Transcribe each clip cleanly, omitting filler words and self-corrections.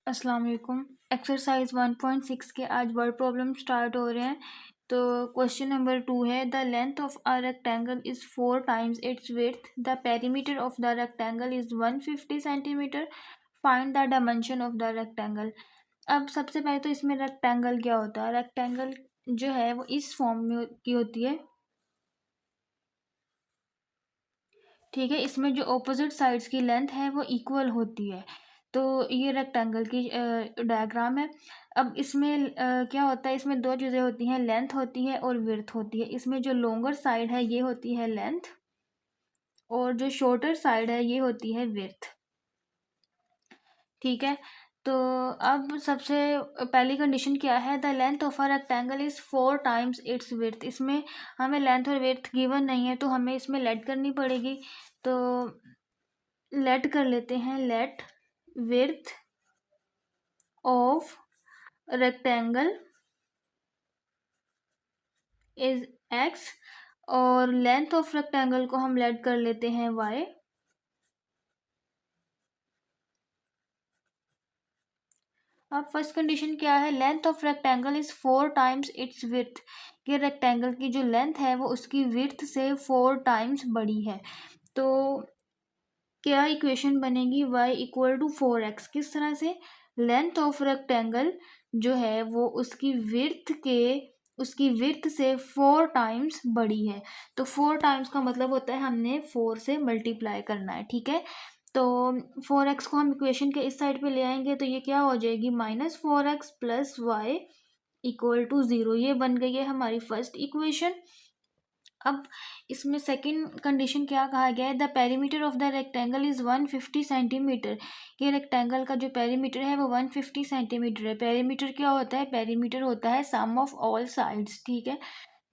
अस्सलाम वालेकुम। एक्सरसाइज 1.6 के आज वर्ड प्रॉब्लम स्टार्ट हो रहे हैं। तो क्वेश्चन नंबर 2 है, the length of a rectangle is 4 times it's width, the perimeter of the rectangle is 150 centimetre, find the dimension of the rectangle. अब सबसे पहले तो इसमें रेक्टेंगल क्या होता है। रेक्टेंगल जो है वो इस फॉर्म में की होती है, ठीक है। इसमें जो ऑपोजिट साइड्स की लेंथ है वो इक्वल होती है। तो ये रेक्टेंगल की डायग्राम है। अब इसमें क्या होता है, इसमें दो चीज़ें होती हैं, लेंथ होती है और विड्थ होती है। इसमें जो लॉन्गर साइड है ये होती है लेंथ, और जो शॉर्टर साइड है ये होती है विड्थ, ठीक है। तो अब सबसे पहली कंडीशन क्या है, the length of a rectangle is 4 times it's width. इसमें हमें लेंथ और विड्थ गिवन नहीं है, तो हमें इसमें लेट करनी पड़ेगी। तो लेट कर लेते हैं, let width of rectangle is x, और लेंथ ऑफ रेक्टेंगल को हम लेट कर लेते हैं वाई। अब फर्स्ट कंडीशन क्या है, length of rectangle is 4 times it's width. ये रेक्टेंगल की जो लेंथ है वो उसकी विड्थ से 4 टाइम्स बड़ी है। तो क्या इक्वेशन बनेगी, y इक्वल टू 4x। किस तरह से, लेंथ ऑफ रेक्टेंगल जो है वो उसकी विड्थ से 4 टाइम्स बड़ी है। तो 4 टाइम्स का मतलब होता है हमने 4 से मल्टीप्लाई करना है, ठीक है। तो 4x को हम इक्वेशन के इस साइड पे ले आएंगे, तो ये क्या हो जाएगी, -4x plus y equal to 0। ये बन गई है हमारी फर्स्ट इक्वेशन। अब इसमें सेकंड कंडीशन क्या कहा गया है, the perimeter of the rectangle is 150 centimetre. ये रेक्टेंगल का जो पेरीमीटर है वो 150 सेंटीमीटर है। पेरीमीटर क्या होता है, पेरीमीटर होता है सम ऑफ ऑल साइड्स, ठीक है।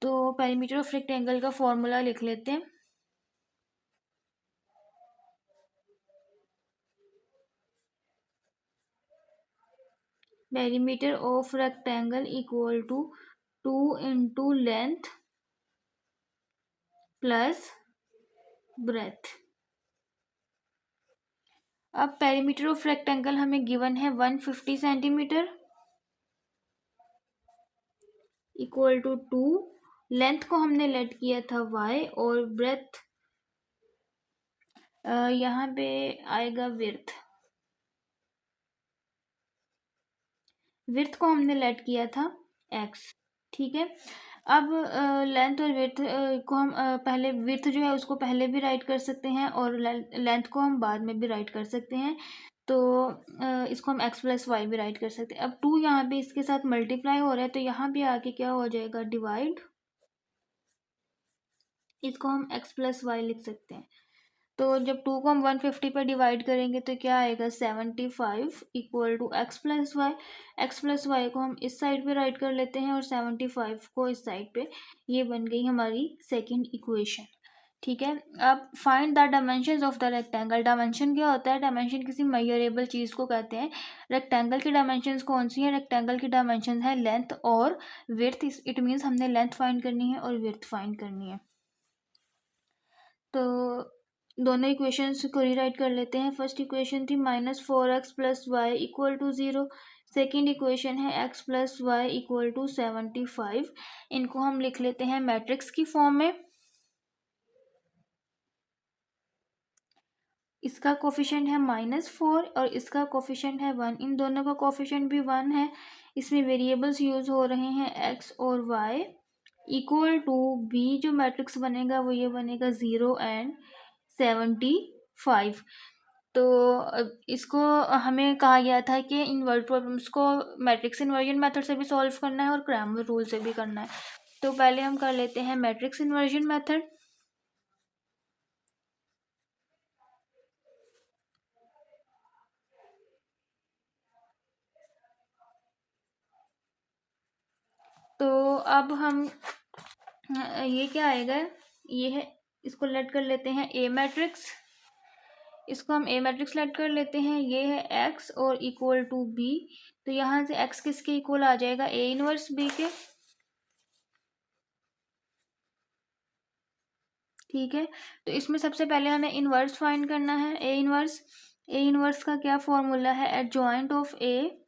तो पेरीमीटर ऑफ रेक्टेंगल का फॉर्मूला लिख लेते हैं, perimeter of rectangle equal to 2 into length plus breadth. अब पेरीमीटर ऑफ रेक्टेंगल हमें गिवन है 150 सेंटीमीटर इक्वल टू 2, लेंथ को हमने लेट किया था y, और ब्रेथ यहाँ पे आएगा विड्थ। विड्थ को हमने लेट किया था x, ठीक है। अब लेंथ और विड्थ को हम पहले, विड्थ जो है उसको पहले भी राइट कर सकते हैं और लेंथ को हम बाद में भी राइट कर सकते हैं। तो इसको हम x प्लस वाई भी राइट कर सकते हैं। अब 2 यहाँ पे इसके साथ मल्टीप्लाई हो रहा है, तो यहाँ पे आके क्या हो जाएगा, डिवाइड। इसको हम x प्लस वाई लिख सकते हैं। तो जब 2 को हम 150 पर डिवाइड करेंगे तो क्या आएगा, 75 equal to x plus y. X plus y को हम इस साइड पे राइट कर लेते हैं और 75 को इस साइड पे। ये बन गई हमारी सेकंड इक्वेशन, ठीक है। अब find the dimensions of the rectangle. Dimension क्या होता है, डायमेंशन किसी मेजरेबल चीज़ को कहते हैं। रेक्टेंगल की डायमेंशंस कौन सी है, रेक्टेंगल की डायमेंशन है लेंथ और विड्थ। इट मीन्स हमने लेंथ फाइंड करनी है और विड्थ फाइंड करनी है। तो दोनों इक्वेशंस को रीराइट कर लेते हैं। फर्स्ट इक्वेशन थी -4x plus y equal to 0। Second equation है x plus y equal to 75। इनको हम लिख लेते हैं मैट्रिक्स की फॉर्म में। इसका कोफिशिएंट है -4 और इसका कोफिशिएंट है 1। इन दोनों का कोफिशिएंट भी 1 है। इसमें वेरिएबल्स यूज़ हो रहे हैं x और y। इक्वल टू b, जो मैट्रिक्स बनेगा वो ये बनेगा 0 एंड 75। तो इसको हमें कहा गया था कि इन वर्ड प्रॉब्लम्स को मैट्रिक्स इन्वर्जन मेथड से भी सॉल्व करना है और क्रैमर रूल से भी करना है। तो पहले हम कर लेते हैं मैट्रिक्स इन्वर्जन मेथड। तो अब हम ये क्या आएगा, ये है, इसको लेट कर लेते हैं ए मैट्रिक्स। इसको हम ए मैट्रिक्स सेलेक्ट कर लेते हैं। ये है एक्स और इक्वल टू बी। तो यहाँ से एक्स किसके इक्वल आ जाएगा, ए इनवर्स बी के, ठीक है। तो इसमें सबसे पहले हमें इनवर्स फाइंड करना है, ए इनवर्स। ए इनवर्स का क्या फॉर्मूला है, adjoint of A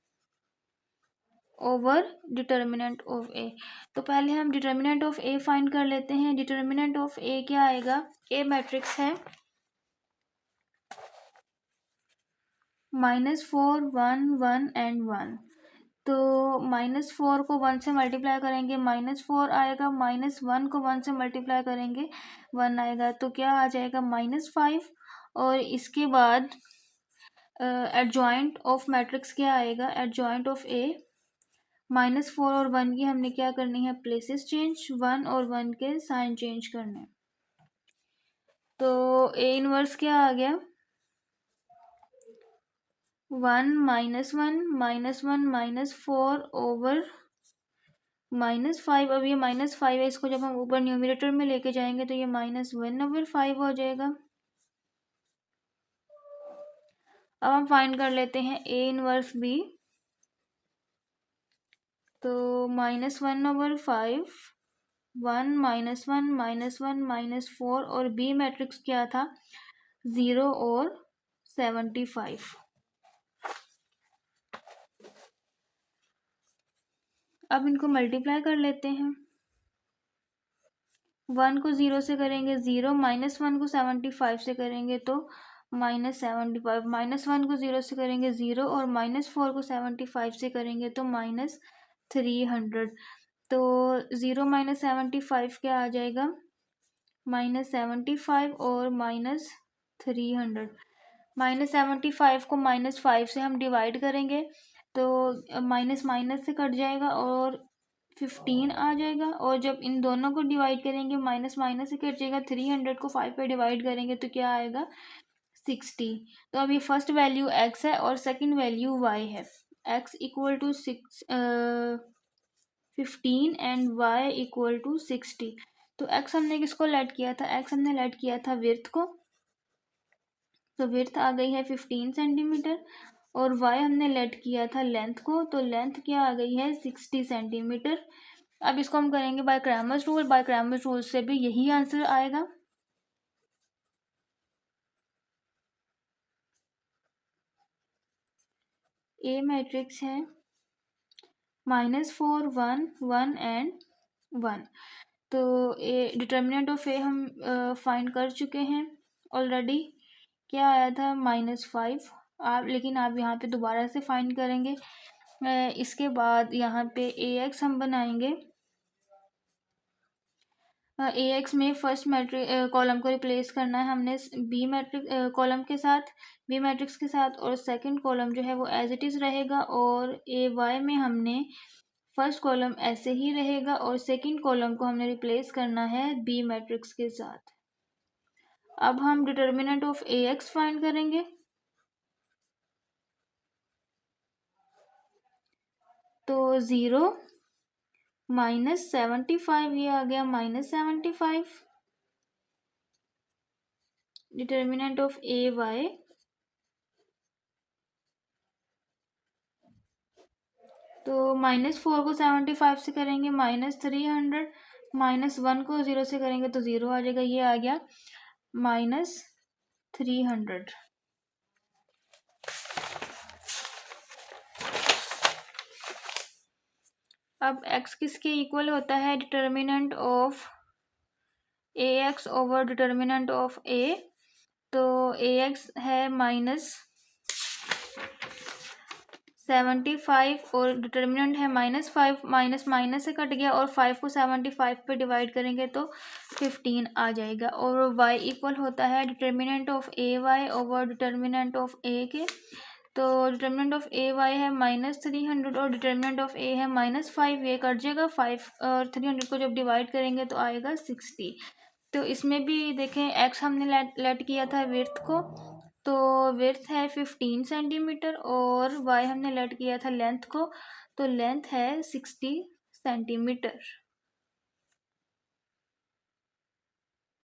over determinant of A. तो पहले हम डिटर्मिनेंट ऑफ ए फाइंड कर लेते हैं। डिटर्मिनेंट ऑफ ए क्या आएगा, ए मैट्रिक्स है -4 1 1 एंड 1। तो -4 को 1 से मल्टीप्लाई करेंगे -4 आएगा, -1 को 1 से मल्टीप्लाई करेंगे 1 आएगा, तो क्या आ जाएगा -5। और इसके बाद एडजॉइंट ऑफ मैट्रिक्स क्या आएगा, एडजॉइंट ऑफ ए -4 और 1 की हमने क्या करनी है, प्लेसेस चेंज, 1 और 1 के साइन चेंज करने। तो ए इनवर्स क्या आ गया, 1 -1 -1 -4 -5। अब ये -5 है, इसको जब हम ऊपर न्यूमरेटर में लेके जाएंगे तो ये -1/5 हो जाएगा। अब हम फाइंड कर लेते हैं ए इनवर्स बी। तो -1/5 1 -1 -1 -4 और बी मैट्रिक्स क्या था, 0 और 75। अब इनको मल्टीप्लाई कर लेते हैं। 1 को 0 से करेंगे 0, -1 को 75 से करेंगे तो -75, -1 को 0 से करेंगे 0 और -4 को 75 से करेंगे तो -300। तो 0 -75 क्या आ जाएगा, -75 और -300। -75 को -5 से हम डिवाइड करेंगे तो माइनस माइनस से कट जाएगा और 15 आ जाएगा। और जब इन दोनों को डिवाइड करेंगे माइनस माइनस से कट जाएगा, 300 को 5 पे डिवाइड करेंगे तो क्या आएगा, 60। तो अब ये फर्स्ट वैल्यू x है और सेकंड वैल्यू y है। x equal to 15 and y equal to 60। तो x हमने किसको लेट किया था, x हमने लेट किया था विड्थ को। तो विड्थ आ गई है 15 सेंटीमीटर और y हमने लेट किया था लेंथ को, तो लेंथ क्या आ गई है, 60 सेंटीमीटर। अब इसको हम करेंगे by Cramer's rule. By Cramer's rule से भी यही आंसर आएगा। ए मैट्रिक्स है -4 1 1 एंड 1। तो ए डिटर्मिनेंट ऑफ ए हम फाइंड कर चुके हैं ऑलरेडी। क्या आया था, -5। आप लेकिन आप यहाँ पे दोबारा से फाइंड करेंगे। इसके बाद यहाँ पे ए एक्स हम बनाएंगे। ए एक्स में फर्स्ट मैट्रिक कॉलम को रिप्लेस करना है हमने बी मैट्रिक कॉलम के साथ, बी मैट्रिक्स के साथ, और सेकंड कॉलम जो है वो एज इट इज़ रहेगा। और ए वाई में हमने फर्स्ट कॉलम ऐसे ही रहेगा और सेकंड कॉलम को हमने रिप्लेस करना है बी मैट्रिक्स के साथ। अब हम determinant of A x find करेंगे। तो 0 -75, ये आ गया -75। डिटर्मिनेंट ऑफ ए वाई, तो -4 को 75 से करेंगे -300, -1 को 0 से करेंगे तो 0 आ जाएगा, ये आ गया -300। अब x किसके इक्वल होता है, determinant of A X over determinant of A. तो ए एक्स है -75 और डिटर्मिनेंट है -5, माइनस माइनस से कट गया और 5 को 75 पे डिवाइड करेंगे तो 15 आ जाएगा। और y इक्वल होता है determinant of A Y over determinant of A के। तो डिटर्मिनेंट ऑफ ए वाई है -300 और डिटर्मिनेंट ऑफ ए है -5, ये कट जाएगा, 5 और 300 को जब डिवाइड करेंगे तो आएगा 60। तो इसमें भी देखें x हमने लेट किया था विड्थ को, तो विड्थ है 15 सेंटीमीटर और y हमने लेट किया था लेंथ को, तो लेंथ है 60 सेंटीमीटर।